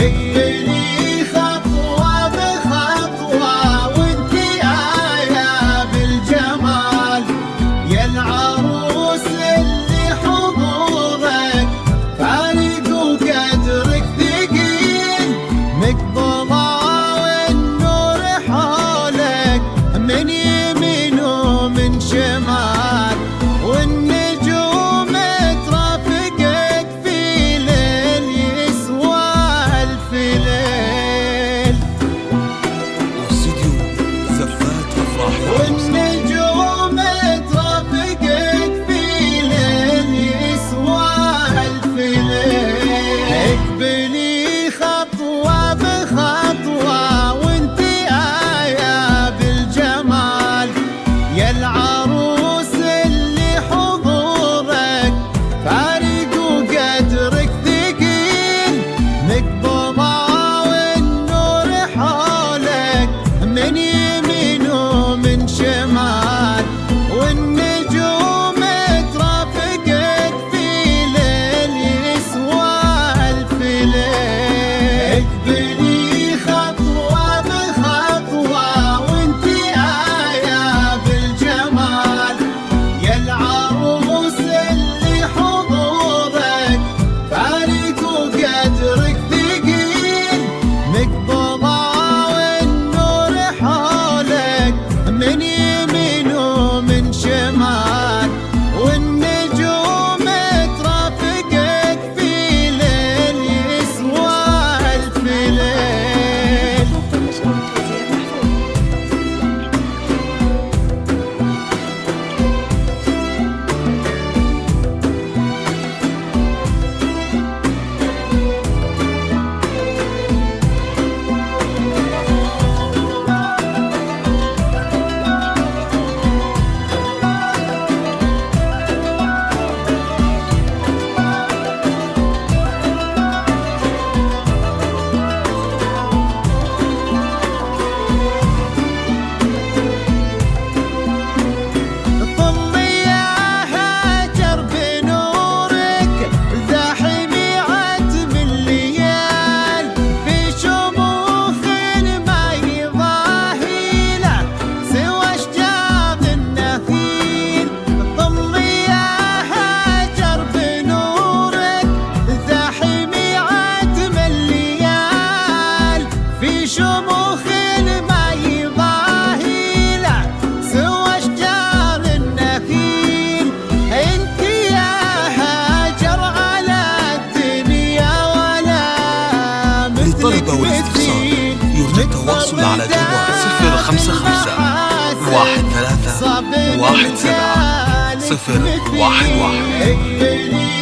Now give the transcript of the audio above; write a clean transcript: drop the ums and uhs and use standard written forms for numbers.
اقبلي خطوة بخطوة وانتي آية بالجمال، يا العروس اللي حضورك فارق وقدرك ثقيل، مقبضة والنور حولك من يمين ومن شمال، والنجوم ترافقك في ليل يسوى ألف ليل. واستديو زفات أفراح والنجوم ترافقك في ليل يسوى ألف ليل. اقبلي خطوة بخطوة وانتي آية بالجمال، يا العروس اللي حضورك فارق وقدرك ثقيل، مقبضة والنور حولك من يمين ومن شمال، والنجوم ترافقك في ليل يسوى ألف ليل. اقبلي خطوة بخطوة وانتي آية بالجمال، يا العروس اللي حضورك فارق وقدرك ثقيل، مقبضة والنور حولك من يمين ومن شمال، والنجوم ترافقك في ليل يسوى ألف ليل. طلي يا هاجر بنورك زاحمي عتم الليال، في شموخ ما يضاهي له سوى اشجار النخيل. طلي يا هاجر بنورك زاحمي عتم الليال، في شموخ ما يضاهي له سوى اشجار النخيل. انتي يا هاجر على الدنيا ولا للطلبة والاستفسار يرجى التواصل على جوال 055 13 17 011.